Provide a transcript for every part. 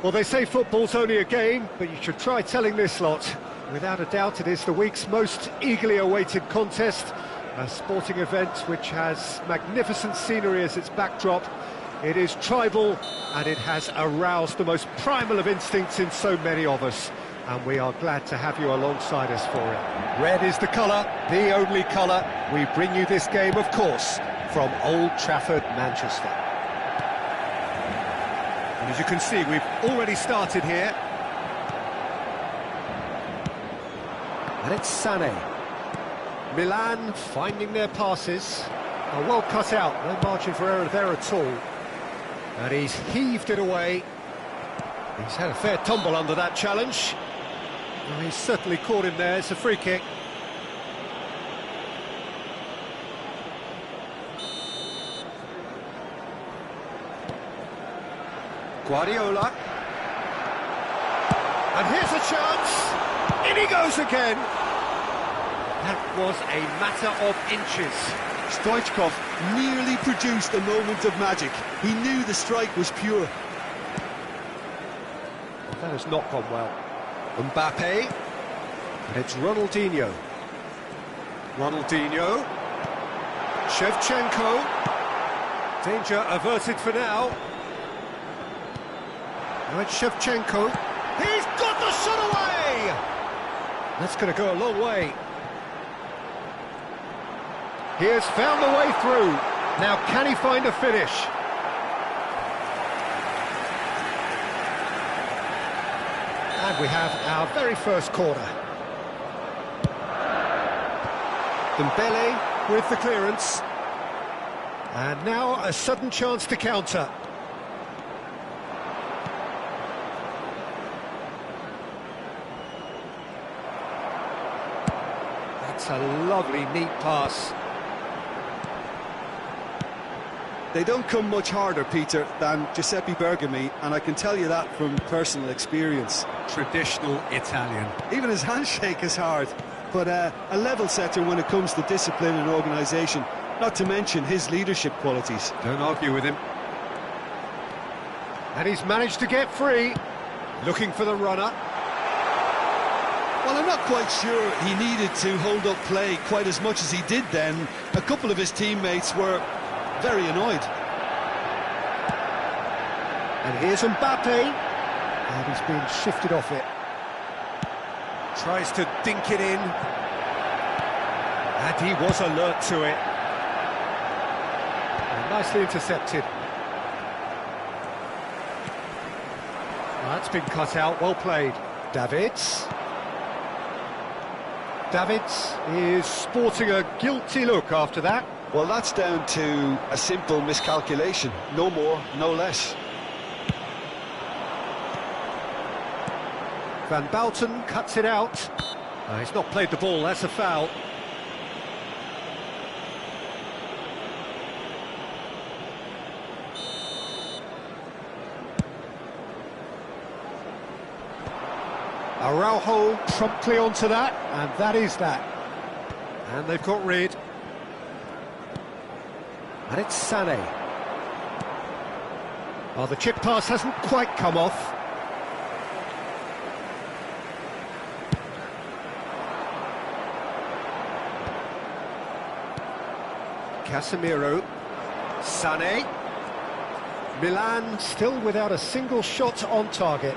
Well, they say football's only a game, but you should try telling this lot. Without a doubt, it is the week's most eagerly awaited contest, a sporting event which has magnificent scenery as its backdrop. It is tribal, and it has aroused the most primal of instincts in so many of us, and we are glad to have you alongside us for it. Red is the colour, the only colour. We bring you this game, of course, from Old Trafford, Manchester. And as you can see, we've already started here. And it's Sané. Milan finding their passes. Well cut out, no margin for error there at all. And he's heaved it away. He's had a fair tumble under that challenge. Well, he's certainly caught him there. It's a free kick. Guardiola. And here's a chance. In he goes again. That was a matter of inches. Stoichkov nearly produced a moment of magic. He knew the strike was pure. That has not gone well. Mbappe. And it's Ronaldinho. Ronaldinho. Shevchenko. Danger averted for now. Now it's Shevchenko. He's got the shot away! That's going to go a long way. He has found the way through. Now can he find a finish? And we have our very first corner. Dembele with the clearance. And now a sudden chance to counter. That's a lovely, neat pass. They don't come much harder, Peter, than Giuseppe Bergomi, and I can tell you that from personal experience. Traditional Italian. Even his handshake is hard, but a level setter when it comes to discipline and organisation, not to mention his leadership qualities. Don't argue with him. And he's managed to get free, looking for the runner. Well, I'm not quite sure he needed to hold up play quite as much as he did then. A couple of his teammates were very annoyed. And here's Mbappe. And he's been shifted off it. Tries to dink it in. And he was alert to it. And nicely intercepted. Well, that's been cut out, well played. Davids. Davids is sporting a guilty look after that. Well, that's down to a simple miscalculation. No more, no less. Van Bouten cuts it out. He's not played the ball, that's a foul. Araujo promptly onto that, and that is that. And they've got rid. And it's Sané. Oh, the chip pass hasn't quite come off. Casemiro. Sané. Milan still without a single shot on target.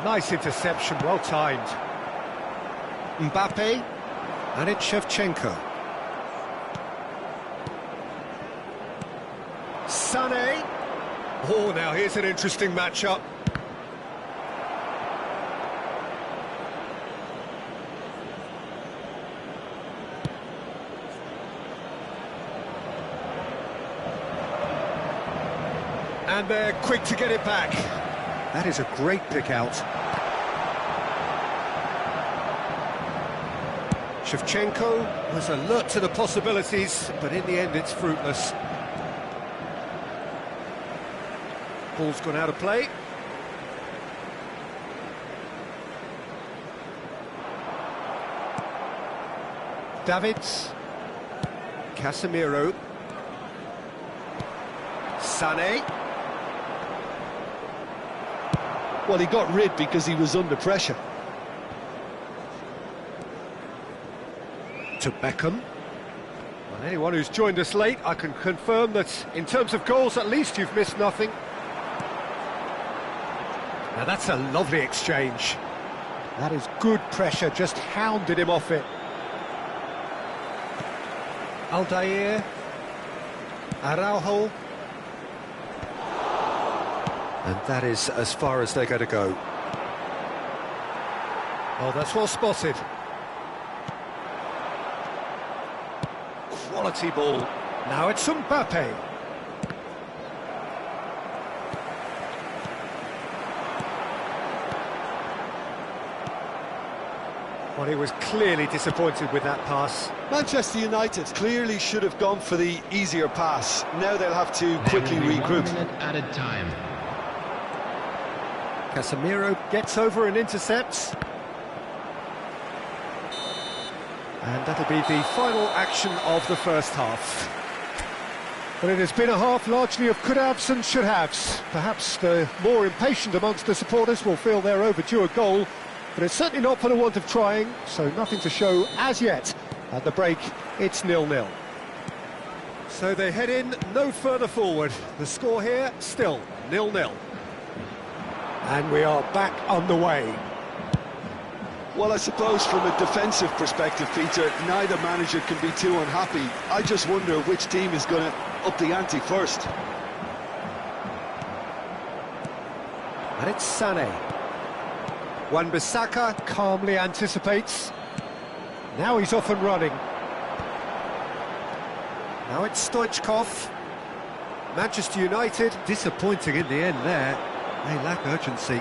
Nice interception, well timed. Mbappe. And it's Shevchenko. Sané. Oh, now here's an interesting matchup. And they're quick to get it back. That is a great pick out. Shevchenko was alert to the possibilities, but in the end it's fruitless. Ball's gone out of play. Davids. Casemiro. Sané. Well, he got rid because he was under pressure. To Beckham. Well, anyone who's joined us late, I can confirm that in terms of goals, at least you've missed nothing. Now that's a lovely exchange. That is good pressure, just hounded him off it. Aldair. Araujo. And that is as far as they're going to go. Oh, that's well spotted. Quality ball. Now it's Mbappe. Well, he was clearly disappointed with that pass. Manchester United clearly should have gone for the easier pass. Now they'll have to quickly regroup. 1 minute added time. Casemiro gets over and intercepts. And that'll be the final action of the first half. But it has been a half largely of could-haves and should-haves. Perhaps the more impatient amongst the supporters will feel they're overdue a goal, but it's certainly not for the want of trying, so nothing to show as yet. At the break, it's 0-0. So they head in no further forward. The score here, still 0-0. And we are back underway. Well, I suppose from a defensive perspective, Peter, neither manager can be too unhappy. I just wonder which team is going to up the ante first. And it's Sané. Wan-Bissaka calmly anticipates. Now he's off and running. Now it's Stoichkov. Manchester United disappointing in the end there. They lack urgency.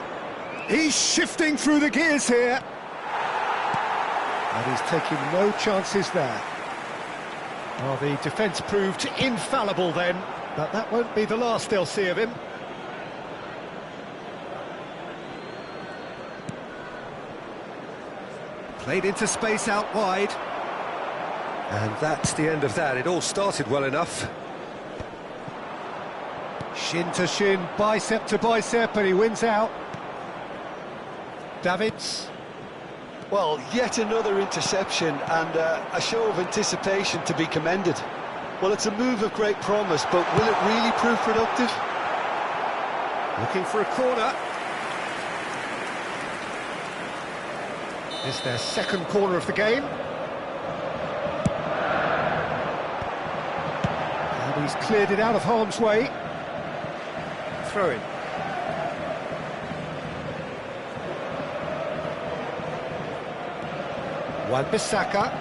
He's shifting through the gears here. And he's taking no chances there. Well, the defence proved infallible then, but that won't be the last they'll see of him. Played into space out wide. And that's the end of that. It all started well enough. Shin to shin, bicep to bicep, and he wins out. Davids. Well, yet another interception and a show of anticipation to be commended. Well, it's a move of great promise, but will it really prove productive? Looking for a corner. It's their second corner of the game. And he's cleared it out of harm's way. Throw in. Wan-Bissaka.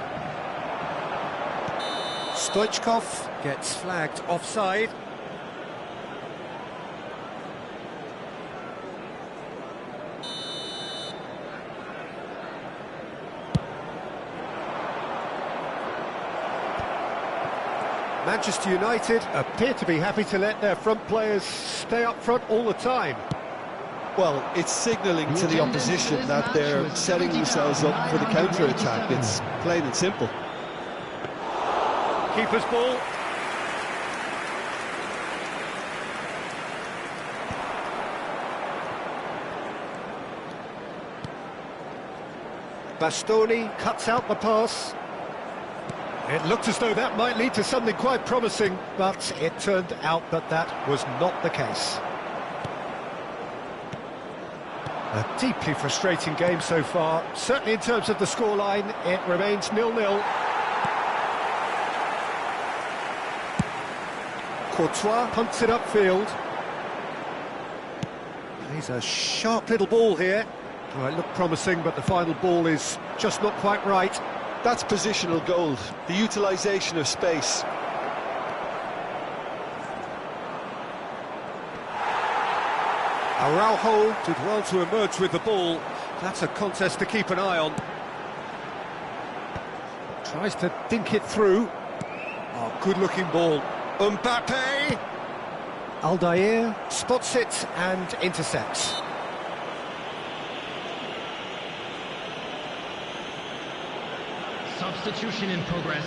Stoichkov gets flagged offside. Manchester United appear to be happy to let their front players stay up front all the time. Well, it's signalling to the opposition that they're setting themselves up for the counter-attack. It's plain and simple. Keeper's ball. Bastoni cuts out the pass. It looked as though that might lead to something quite promising, but it turned out that that was not the case. A deeply frustrating game so far. Certainly in terms of the scoreline, it remains 0-0. Courtois punts it upfield. Plays a sharp little ball here. Well, it looked promising, but the final ball is just not quite right. That's positional gold, the utilisation of space. Araujo did well to emerge with the ball. That's a contest to keep an eye on. Tries to dink it through. Oh, good-looking ball. Mbappe! Aldair spots it and intercepts. Substitution in progress.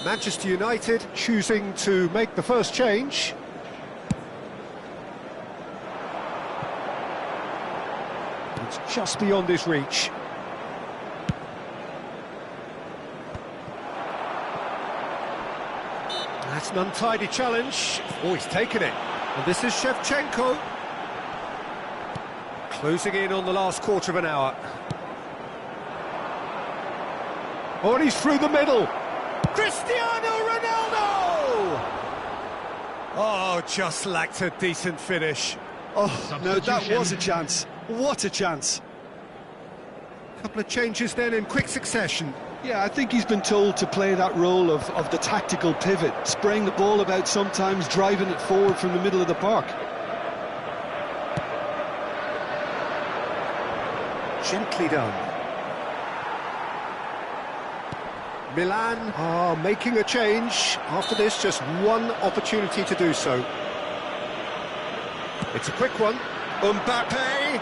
Manchester United choosing to make the first change. It's just beyond his reach. That's an untidy challenge. Oh, he's taken it. And this is Shevchenko. Closing in on the last quarter of an hour. Oh, and he's through the middle. Cristiano Ronaldo! Oh, just lacked a decent finish. Oh, no, that was a chance. What a chance. Couple of changes then in quick succession. Yeah, I think he's been told to play that role of the tactical pivot, spraying the ball about sometimes, driving it forward from the middle of the park. Gently done. Milan are making a change. After this, just one opportunity to do so. It's a quick one. Mbappe!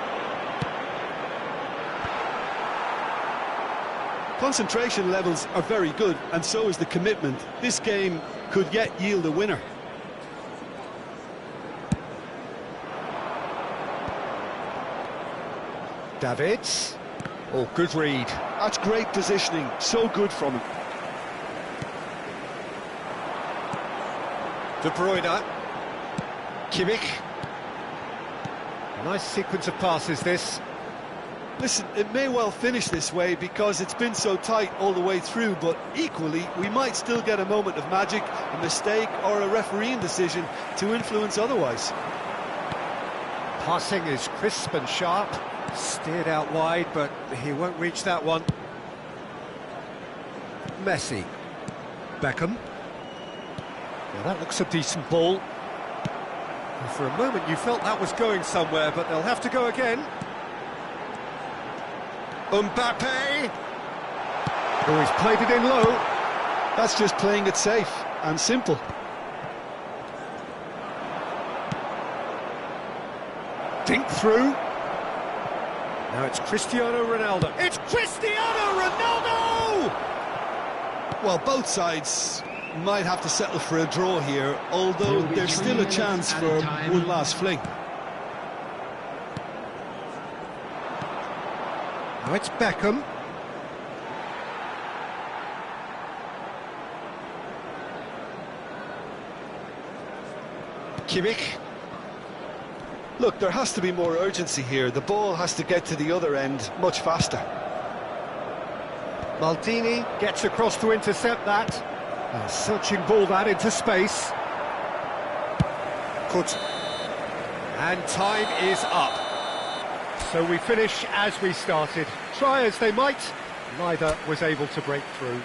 Concentration levels are very good, and so is the commitment. This game could yet yield a winner. Davids. Oh, good read. That's great positioning, so good from him. De Bruyne. Kimmich. Nice sequence of passes, this. Listen, it may well finish this way because it's been so tight all the way through, but equally, we might still get a moment of magic, a mistake, or a refereeing decision to influence otherwise. Passing is crisp and sharp. Steered out wide, but he won't reach that one. Messi. Beckham. Well, that looks a decent ball. And for a moment you felt that was going somewhere, but they'll have to go again. Mbappe! Oh, he's played it in low. That's just playing it safe and simple. Dink through. Now it's Cristiano Ronaldo. It's Cristiano Ronaldo! Well, both sides might have to settle for a draw here, although there's still a chance for one last fling. Now it's Beckham. Kimmich. Look, there has to be more urgency here. The ball has to get to the other end much faster. Maldini gets across to intercept that. A searching ball that into space. Good. And time is up. So we finish as we started. Try as they might, neither was able to break through.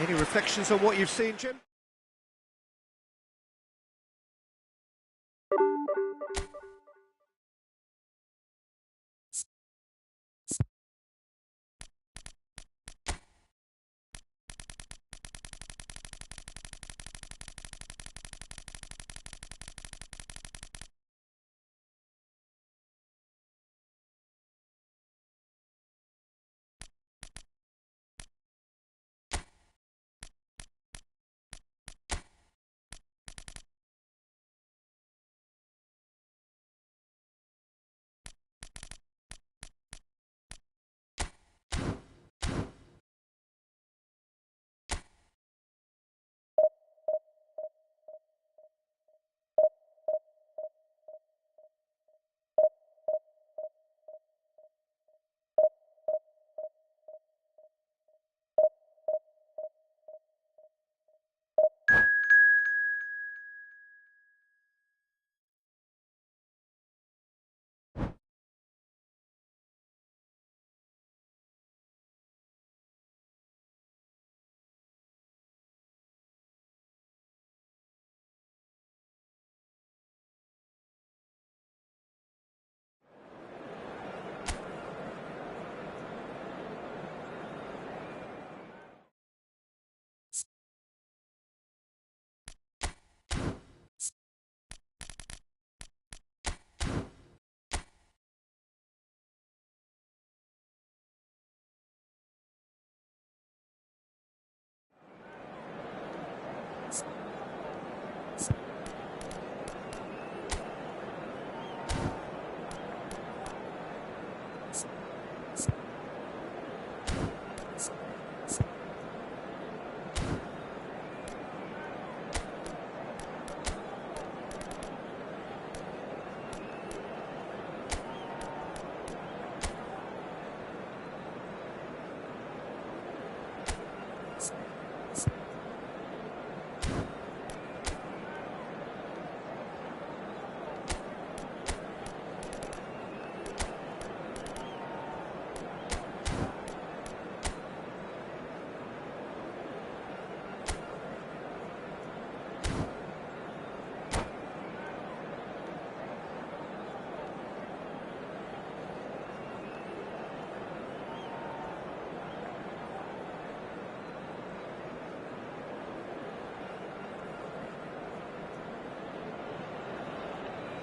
Any reflections on what you've seen, Jim?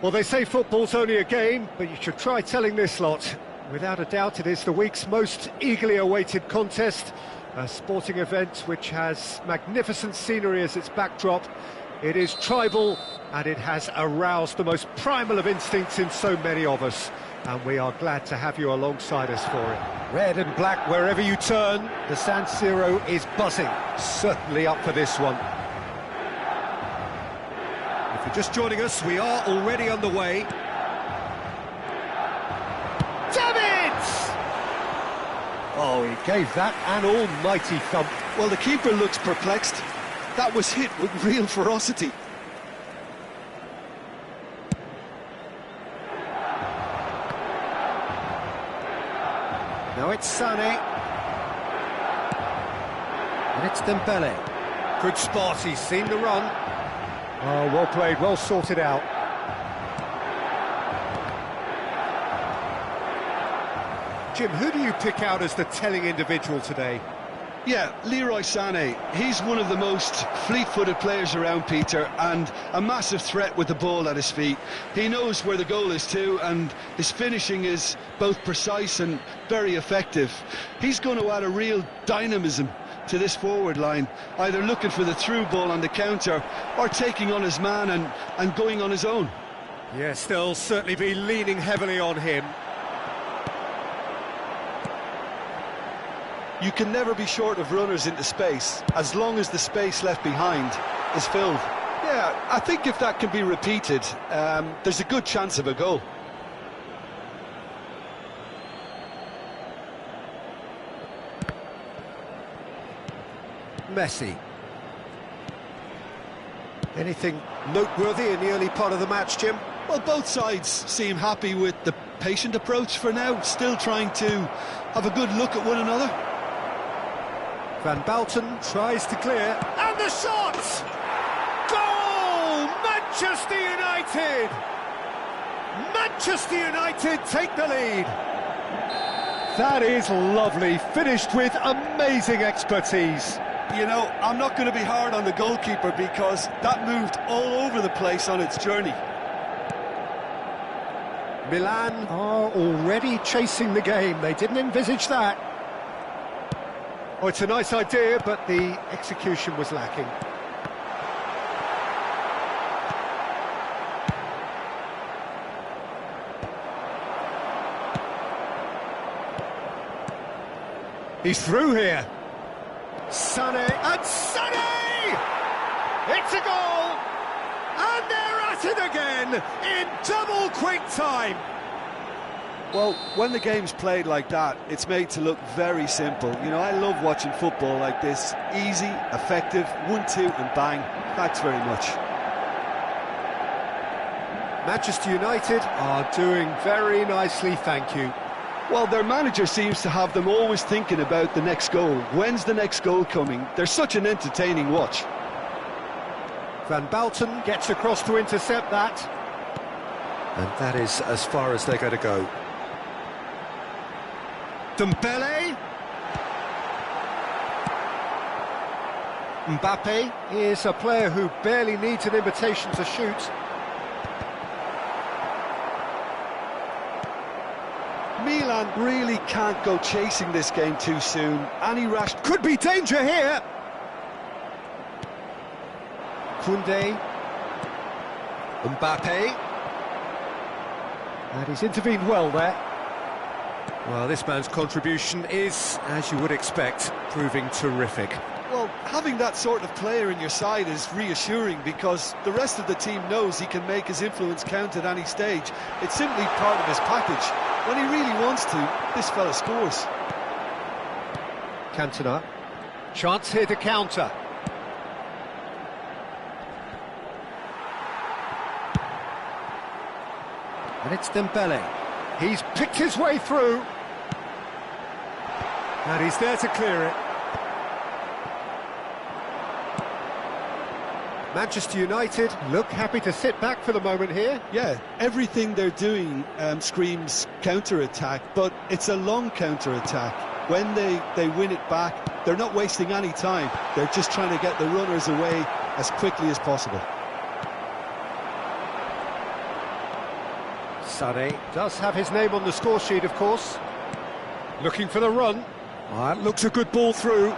Well, they say football's only a game, but you should try telling this lot. Without a doubt, it is the week's most eagerly awaited contest, a sporting event which has magnificent scenery as its backdrop. It is tribal, and it has aroused the most primal of instincts in so many of us, and we are glad to have you alongside us for it. Red and black wherever you turn, the San Siro is buzzing, certainly up for this one. If you're just joining us, we are already underway. Davids! Oh, he gave that an almighty thump. Well, the keeper looks perplexed. That was hit with real ferocity. Now it's Sané. And it's Dembele. Good spot, he's seen the run. Oh, well played, well sorted out. Jim, who do you pick out as the telling individual today? Yeah, Leroy Sané. He's one of the most fleet-footed players around, Peter, and a massive threat with the ball at his feet. He knows where the goal is too, and his finishing is both precise and very effective. He's going to add a real dynamism to this forward line, either looking for the through ball on the counter or taking on his man and going on his own. Yes, they'll certainly be leaning heavily on him. You can never be short of runners into space, as long as the space left behind is filled. Yeah, I think if that can be repeated, there's a good chance of a goal. Messi. Anything noteworthy in the early part of the match, Jim? Well, both sides seem happy with the patient approach for now, still trying to have a good look at one another. Van Balten tries to clear, and the shot! Goal! Manchester United! Manchester United take the lead. That is lovely, finished with amazing expertise. You know, I'm not going to be hard on the goalkeeper because that moved all over the place on its journey. Milan are already chasing the game, they didn't envisage that. Oh, it's a nice idea, but the execution was lacking. He's through here. Sané, and Sané! It's a goal! And they're at it again in double quick time. Well, when the game's played like that, it's made to look very simple. You know, I love watching football like this. Easy, effective, 1-2 and bang. Thanks very much. Manchester United are doing very nicely, thank you. Well, their manager seems to have them always thinking about the next goal. When's the next goal coming? They're such an entertaining watch. Van Balten gets across to intercept that. And that is as far as they're going to go. Dembele. Mbappe is a player who barely needs an invitation to shoot. Milan really can't go chasing this game too soon. Any rash... Could be danger here! Koundé. Mbappe. And he's intervened well there. Well, this man's contribution is, as you would expect, proving terrific. Well, having that sort of player in your side is reassuring because the rest of the team knows he can make his influence count at any stage. It's simply part of his package. When he really wants to, this fella scores. Cantona. Chance here to counter. And it's Dembele. He's picked his way through. And he's there to clear it. Manchester United look happy to sit back for the moment here. Yeah, everything they're doing screams counter-attack, but it's a long counter-attack. When they win it back, they're not wasting any time. They're just trying to get the runners away as quickly as possible. Sane does have his name on the score sheet, of course. Looking for the run. That looks a good ball through.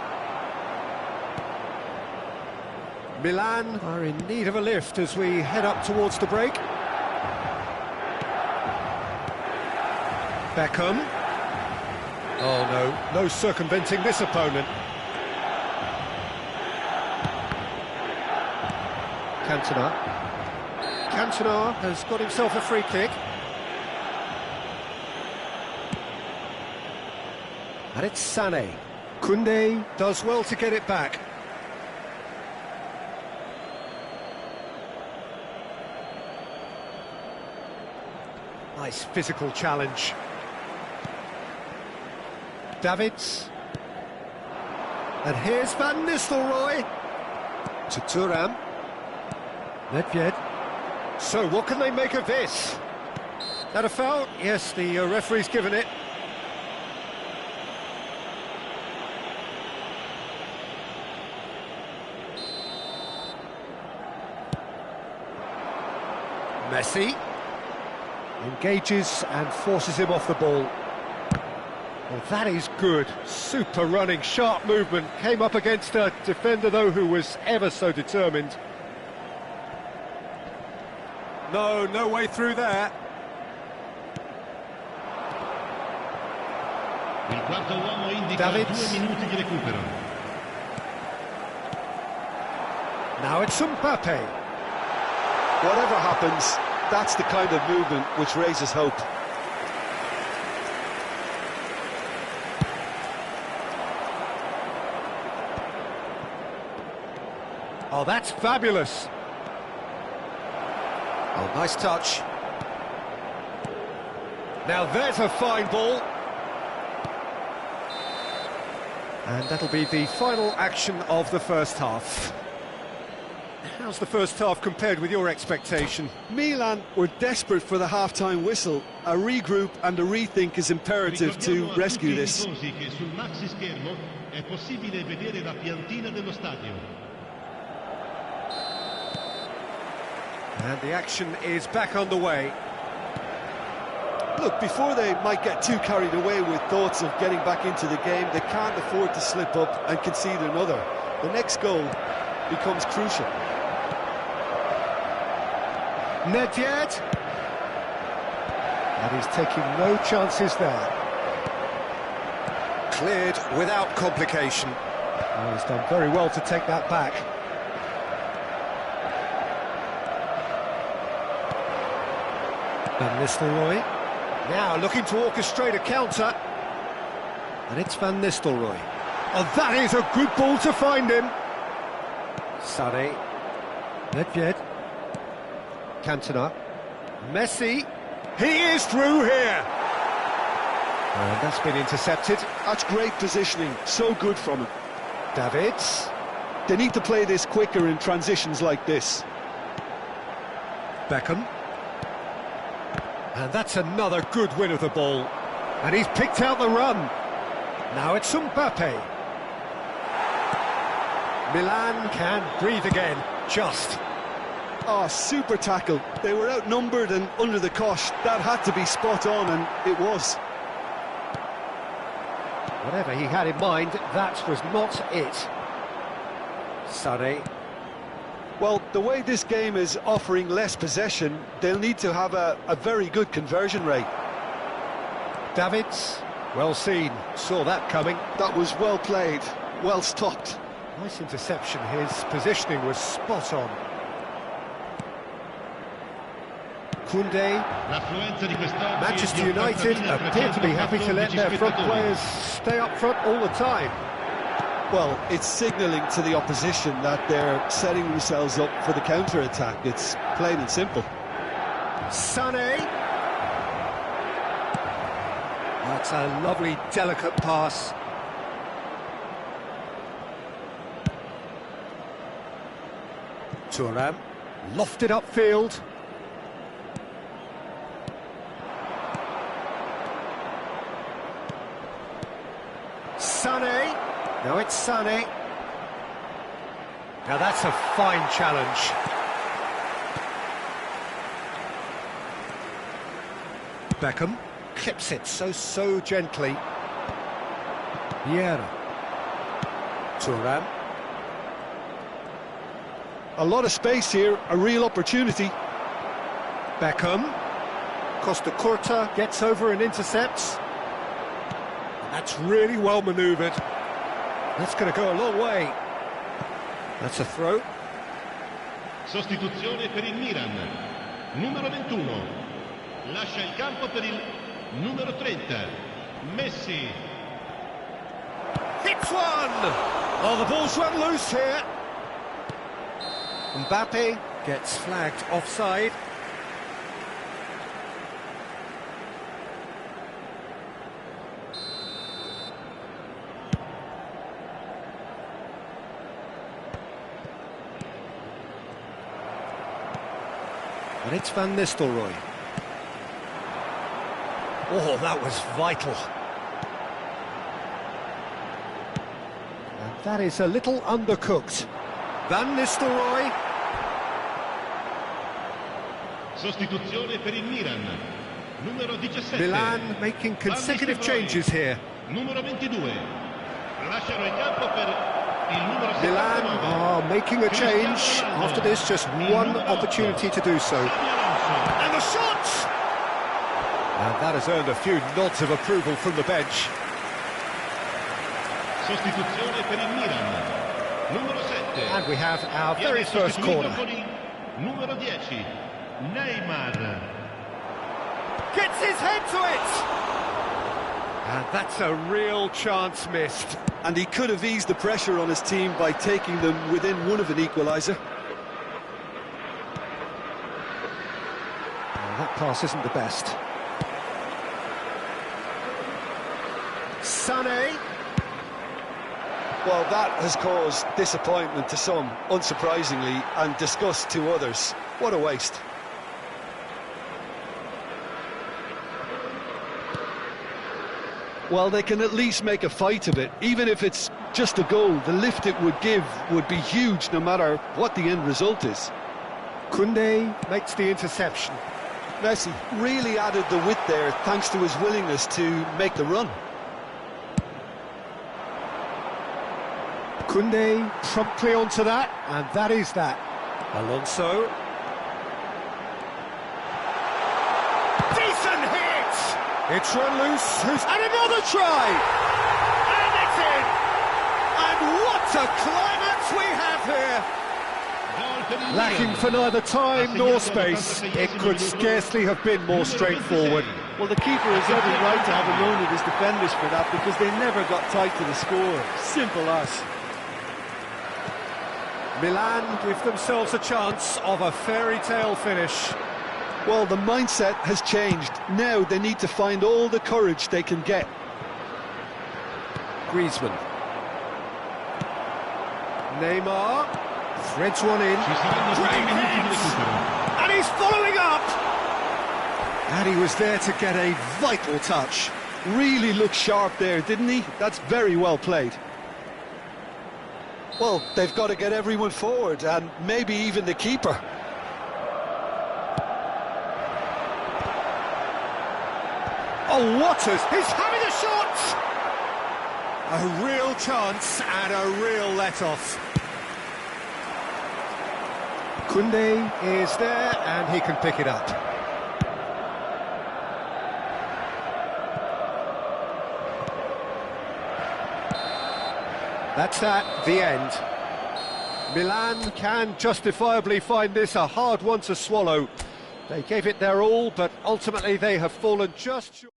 Milan are in need of a lift as we head up towards the break. Beckham. Oh no circumventing this opponent. Cantona has got himself a free kick. And it's Sane. Koundé does well to get it back. Nice physical challenge. Davids. And here's Van Nistelrooy. To Thuram. Nedved. So what can they make of this? That a foul? Yes, the referee's given it. Messi engages and forces him off the ball. Well, that is good. Super running, sharp movement. Came up against a defender, though, who was ever so determined. No way through there. Il quarto uomo indica 2 Davids. minuti di recupero. Now it's Mbappe. Whatever happens, that's the kind of movement which raises hope. Oh, that's fabulous. Oh, nice touch. Now there's a fine ball. And that'll be the final action of the first half. How's the first half compared with your expectation? Milan were desperate for the half-time whistle. A regroup and a rethink is imperative to rescue this. Che sul maxi schermo è possibile vedere la piantina dello stadio. And the action is back underway. Look, before they might get too carried away with thoughts of getting back into the game, they can't afford to slip up and concede another. The next goal becomes crucial. Nedved. And he's taking no chances there. Cleared without complication. Oh, he's done very well to take that back. Van Nistelrooy. Now looking to orchestrate a counter. And it's Van Nistelrooy. Oh, that is a good ball to find him. Sane. Nedved. Cantona. Messi. He is through here. And that's been intercepted. That's great positioning, so good from him. Davids. They need to play this quicker in transitions like this. Beckham. And that's another good win of the ball. And he's picked out the run. Now it's Mbappe. Milan can breathe again, just. Oh, super tackle. They were outnumbered and under the cosh. That had to be spot on, and it was. Whatever he had in mind, that was not it. Sane. Well, the way this game is offering less possession, they'll need to have a very good conversion rate. Davids. Well seen. Saw that coming. That was well played, well stopped. Nice interception. His positioning was spot on. Koundé. Manchester United appear to be happy to let their front players stay up front all the time. Well, it's signalling to the opposition that they're setting themselves up for the counter-attack. It's plain and simple. Sane. That's a lovely, delicate pass. Thuram. Lofted upfield. Sane. Now it's Sane. Now that's a fine challenge. Beckham clips it so gently. Vieira. Thuram. A lot of space here, a real opportunity. Beckham. Costa Curta gets over and intercepts. That's really well manoeuvred. That's going to go a long way. That's a throw. Sostituzione per il Milan. Numero 21. Lascia il campo per il numero 30. Messi. Hits one! Oh, the ball's run loose here. Mbappe gets flagged offside. And it's Van Nistelrooy. Oh, that was vital. And that is a little undercooked. Van Nistelrooy. Sostituzione per il Milan. Numero 17. Milan making consecutive changes here. Numero 22. Lasciano il campo per il numero 79. Milan are making a change. After this, just one opportunity to do so. And the shot! And that has earned a few nods of approval from the bench. Sostituzione per il Milan. Numero 7. And we have our very first corner. Numero 10. Neymar. Gets his head to it! And that's a real chance missed. And he could have eased the pressure on his team by taking them within one of an equaliser. That pass isn't the best. Sané. Well, that has caused disappointment to some, unsurprisingly, and disgust to others. What a waste. Well, they can at least make a fight of it. Even if it's just a goal, the lift it would give would be huge no matter what the end result is. Koundé makes the interception. Messi really added the width there thanks to his willingness to make the run. Koundé promptly onto that, and that is that. Alonso. Decent hit! It's run loose, and another try! And it's in! And what a climax we have here! Lacking for neither time nor space, it could scarcely have been more straightforward. Well, the keeper has every right to have anointed his defenders for that because they never got tight to the score. Simple as. Milan give themselves a chance of a fairy tale finish. Well, the mindset has changed. Now they need to find all the courage they can get. Griezmann. Neymar threads one in. Great hits! And he's following up! And he was there to get a vital touch. Really looked sharp there, didn't he? That's very well played. Well, they've got to get everyone forward, and maybe even the keeper. Oh, Waters, he's having a shot! A real chance and a real let-off. Koundé is there, and he can pick it up. That's that, the end. Milan can justifiably find this a hard one to swallow. They gave it their all, but ultimately they have fallen just short.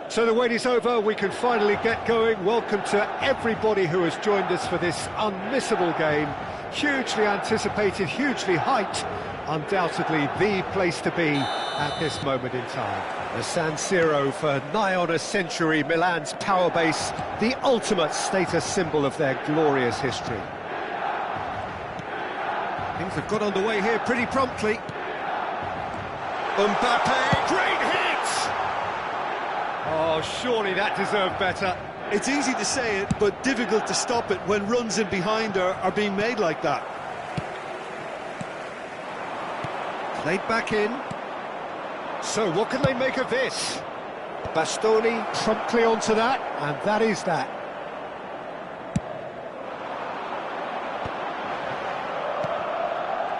So the wait is over, we can finally get going. Welcome to everybody who has joined us for this unmissable game. Hugely anticipated, hugely hyped. Undoubtedly the place to be at this moment in time. The San Siro for nigh on a century, Milan's power base, the ultimate status symbol of their glorious history. Things have got underway here pretty promptly. Mbappe, great hit! Oh, surely that deserved better. It's easy to say it, but difficult to stop it when runs in behind are being made like that. Played back in. So what can they make of this? Bastoni promptly onto that, and that is that.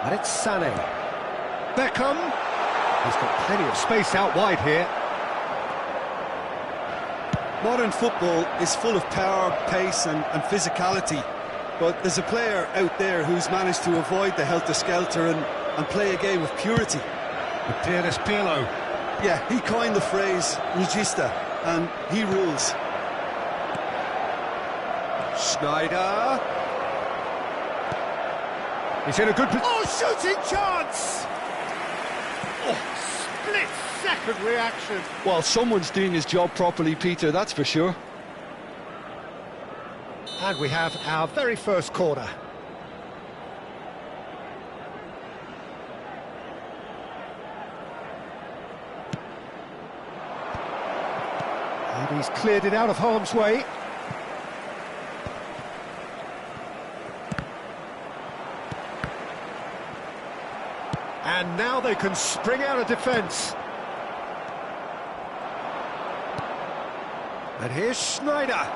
And it's Sané. Beckham. He's got plenty of space out wide here. Modern football is full of power, pace and physicality, but there's a player out there who's managed to avoid the helter-skelter and play a game of purity. The peerless Pirlo. Yeah, he coined the phrase regista, and he rules. Schneider. He's in a good position. Oh, shooting chance! Oh, split-second reaction. Well, someone's doing his job properly, Peter, that's for sure. And we have our very first corner. And he's cleared it out of harm's way. And now they can spring out of defence. And here's Schneider.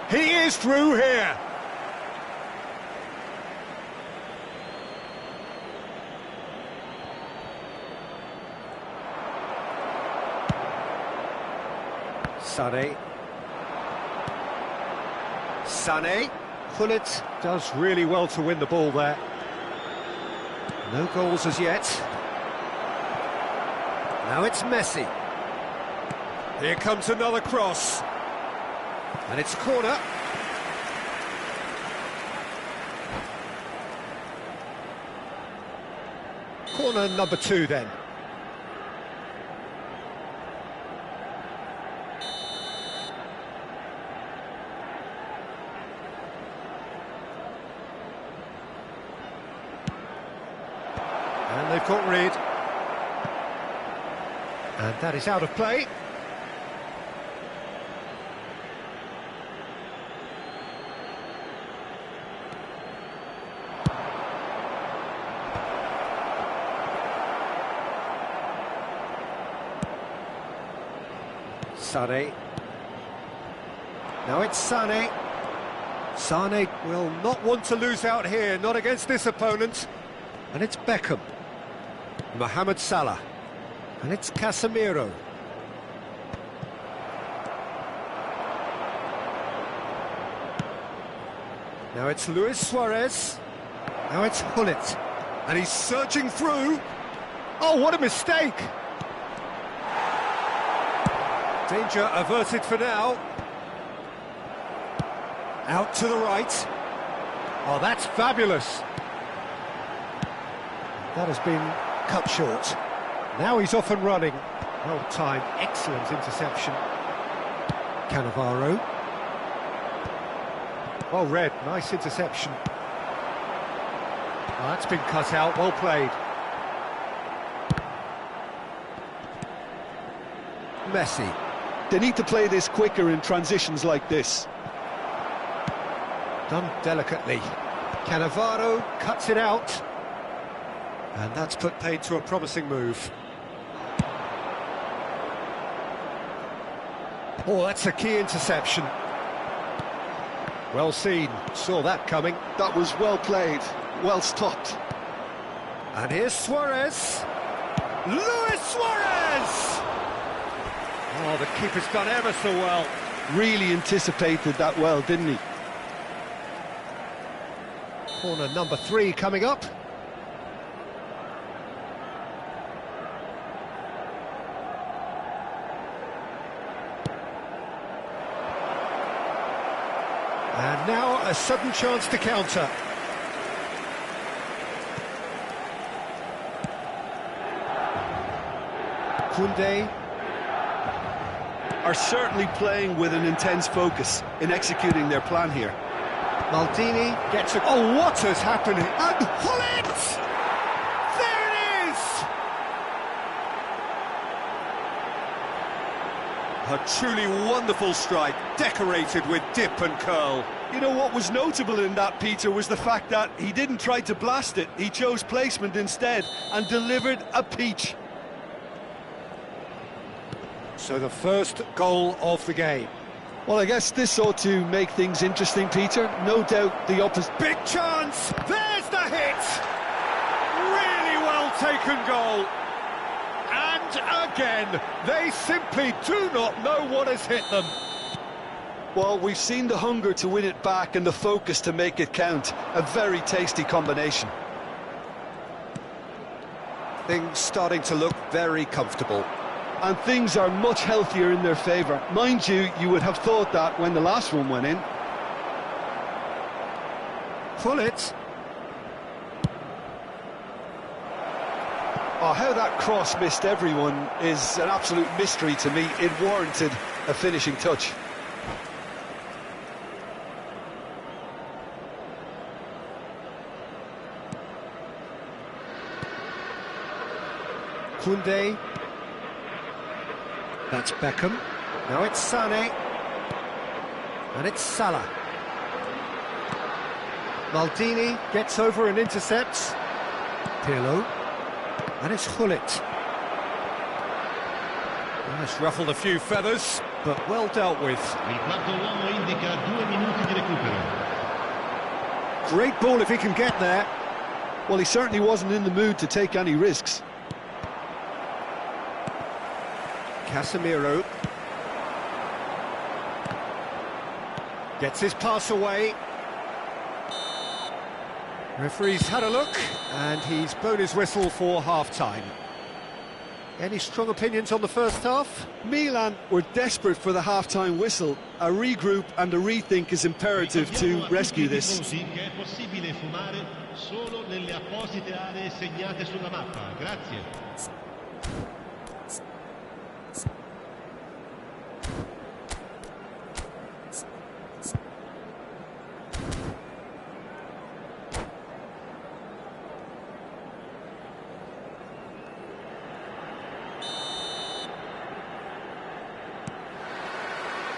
He is through here. Sané. Pullet does really well to win the ball there. No goals as yet. Now it's Messi. Here comes another cross. And it's a corner. Corner number 2 then. And they've got rid. And that is out of play. Sané. Now it's Sané. Sané will not want to lose out here, not against this opponent. And it's Beckham. Mohamed Salah. And it's Casemiro. Now it's Luis Suarez. Now it's Gullit. And he's searching through. Oh, what a mistake! Danger averted for now. Out to the right. Oh, that's fabulous. That has been cut short. Now he's off and running. Well timed, excellent interception. Cannavaro. Well read, nice interception. Oh, that's been cut out, well played. Messi. They need to play this quicker in transitions like this. Done delicately. Cannavaro cuts it out. And that's put paid to a promising move. Oh, that's a key interception. Well seen, saw that coming. That was well played, well stopped. And here's Suarez. Luis Suarez! Oh, the keeper's done ever so well. Really anticipated that well, didn't he? Corner number 3 coming up. And now a sudden chance to counter. Koundé. Are certainly playing with an intense focus in executing their plan here. Maldini gets a... Oh, what has happened? And Hullet! There it is! A truly wonderful strike, decorated with dip and curl. You know what was notable in that, Peter, was the fact that he didn't try to blast it. He chose placement instead and delivered a peach. So the first goal of the game. Well, I guess this ought to make things interesting, Peter. No doubt the opposite... Big chance! There's the hit! Really well taken goal. And again, they simply do not know what has hit them. Well, we've seen the hunger to win it back and the focus to make it count. A very tasty combination. Things starting to look very comfortable. And things are much healthier in their favour. Mind you, you would have thought that when the last one went in. Hullet. Oh, how that cross missed everyone is an absolute mystery to me. It warranted a finishing touch. Koundé. That's Beckham. Now it's Sané. And it's Salah. Maldini gets over and intercepts. Pirlo. And it's Hullet. That's ruffled a few feathers, but well dealt with. Il quarto uomo indica 2 minuti di recupero. Great ball if he can get there. Well, he certainly wasn't in the mood to take any risks. Casemiro gets his pass away. Referee's had a look, and he's blown his whistle for half-time. Any strong opinions on the first half? Milan were desperate for the half-time whistle. A regroup and a rethink is imperative to rescue this. Che è possibile fumare solo nelle apposite aree segnate sulla mappa. Grazie.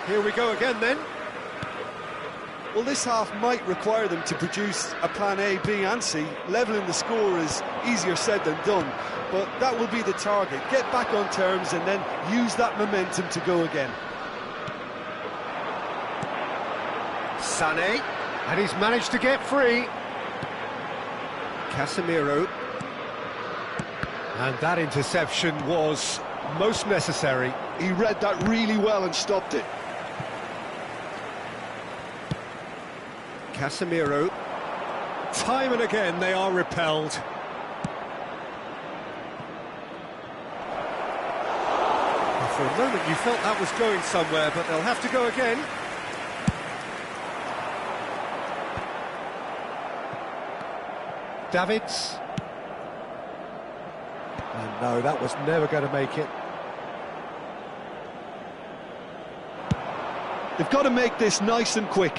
Here we go again then. Well, this half might require them to produce a plan A, B and C. Levelling the score is easier said than done, but that will be the target. Get back on terms and then use that momentum to go again. Sané, and he's managed to get free. Casemiro. And that interception was most necessary. He read that really well and stopped it. Casemiro. Time and again they are repelled. For a moment you felt that was going somewhere, but they'll have to go again. Davids. And no, that was never going to make it. They've got to make this nice and quick.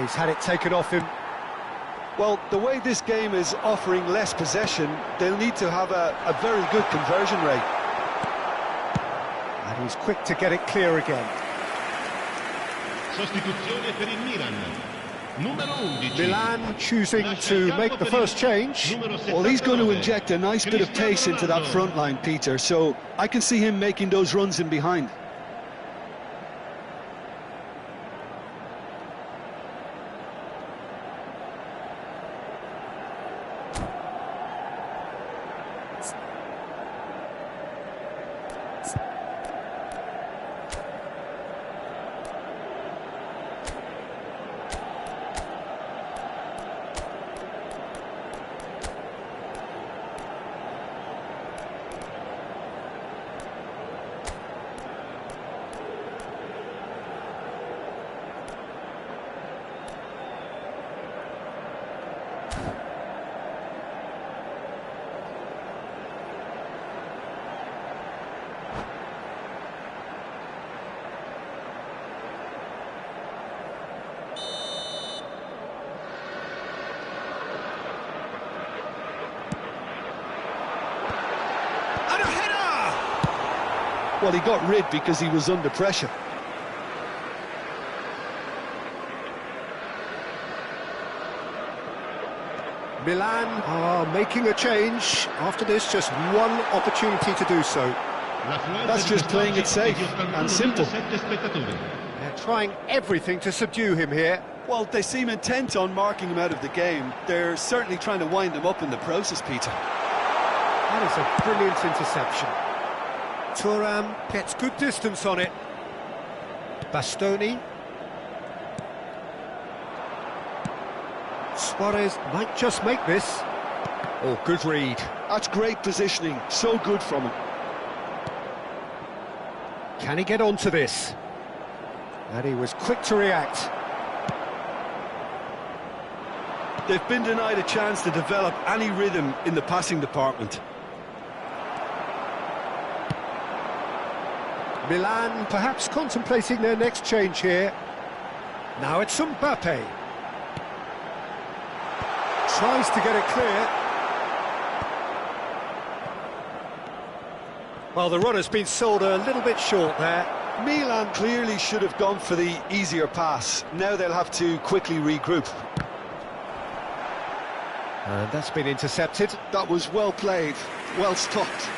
He's had it taken off him. Well, the way this game is offering less possession, they'll need to have a very good conversion rate. And he's quick to get it clear again. Sostituzione per il Milan. Numero 11. Milan choosing to make the first change. Well, he's going to inject a nice bit of pace into that front line, Peter, so I can see him making those runs in behind. Well, he got rid because he was under pressure. Milan are making a change. After this, just one opportunity to do so. That's just playing it safe and simple. They're trying everything to subdue him here. Well, they seem intent on marking him out of the game. They're certainly trying to wind him up in the process, Peter. That is a brilliant interception. Thuram gets good distance on it. Bastoni. Suarez might just make this. Oh, good read. That's great positioning. So good from him. Can he get onto this? And he was quick to react. They've been denied a chance to develop any rhythm in the passing department. Milan perhaps contemplating their next change here. Now it's Mbappe. Tries to get it clear. Well, the runner's been sold a little bit short there. Milan clearly should have gone for the easier pass. Now they'll have to quickly regroup. And that's been intercepted. That was well played, well stopped.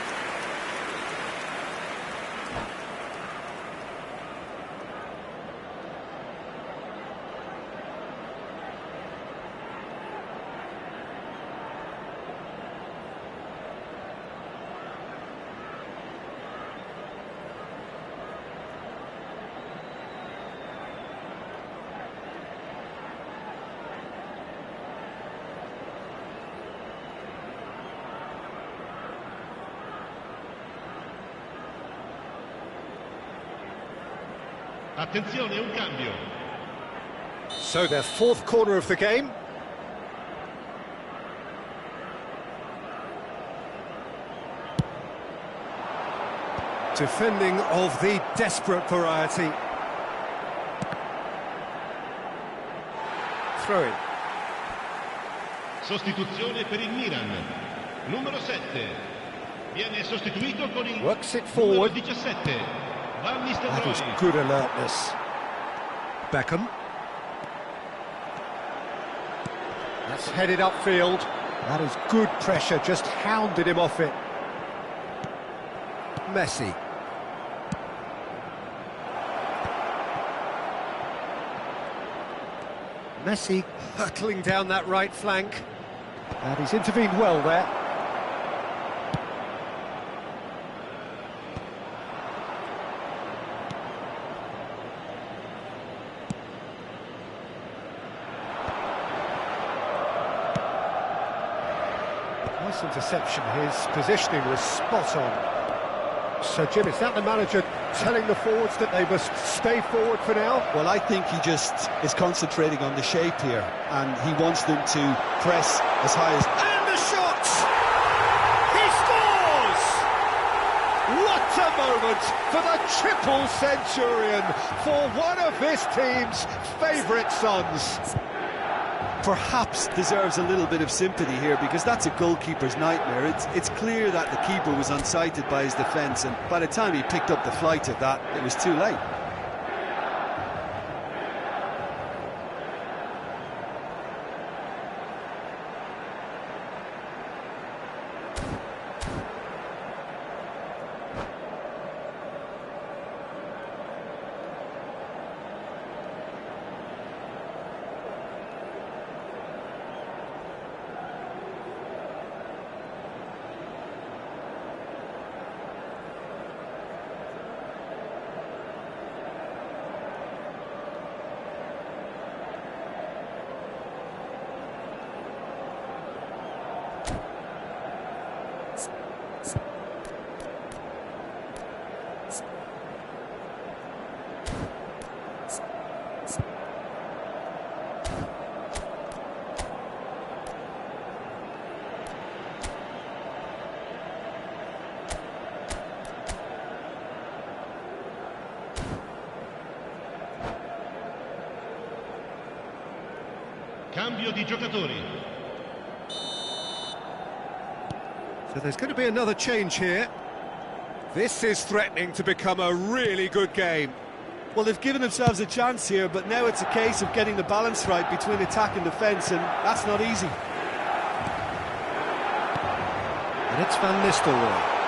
Attenzione, un cambio. So their fourth corner of the game. Defending of the desperate variety. Throw in. Sostituzione per il Milan. Numero 7. Viene sostituito con il Works it numero forward. 17. That is good alertness. Beckham. That's headed upfield. That is good pressure, just hounded him off it. Messi. Messi hurtling down that right flank. And he's intervened well there. Nice interception. His positioning was spot on. So, Jim, is that the manager telling the forwards that they must stay forward for now? Well, I think he just is concentrating on the shape here, and he wants them to press as high as... And the shot! He scores! What a moment for the triple centurion, for one of this team's favourite sons. Perhaps deserves a little bit of sympathy here, because that's a goalkeeper's nightmare. It's clear that the keeper was unsighted by his defence, and by the time he picked up the flight of that, it was too late. Cambio di giocatori. So there's going to be another change here. This is threatening to become a really good game. Well, they've given themselves a chance here, but now it's a case of getting the balance right between attack and defence, and that's not easy. And it's Van Nistelrooy.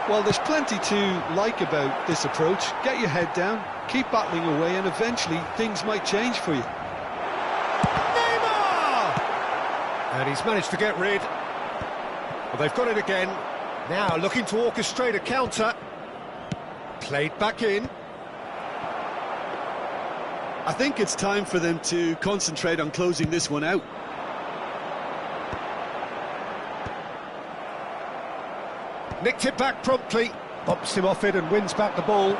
Well, there's plenty to like about this approach. Get your head down, keep battling away, and eventually things might change for you. Neymar! And he's managed to get rid. Well, they've got it again. Now looking to orchestrate a counter. Played back in. I think it's time for them to concentrate on closing this one out. Nicked it back promptly, bops him off it and wins back the ball.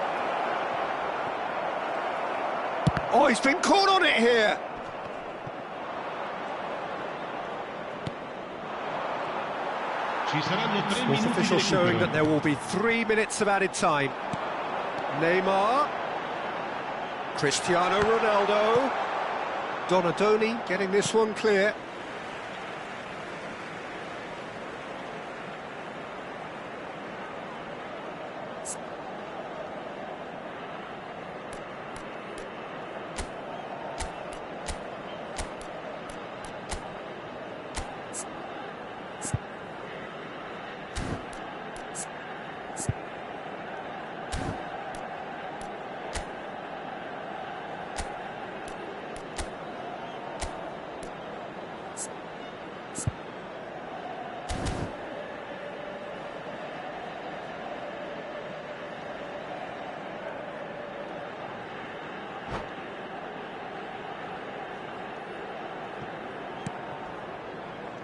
Oh, he's been caught on it here! Sports official showing that there will be 3 minutes of added time. Neymar. Cristiano Ronaldo. Donadoni getting this one clear.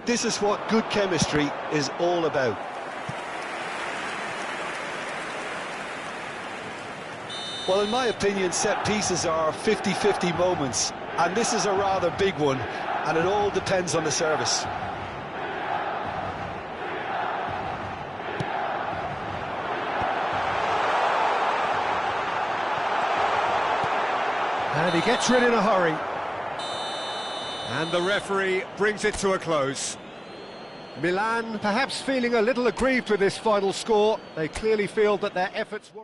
This is what good chemistry is all about. Well, in my opinion, set pieces are 50-50 moments, and this is a rather big one, and it all depends on the service. And he gets rid in a hurry. And the referee brings it to a close. Milan perhaps feeling a little aggrieved with this final score. They clearly feel that their efforts were...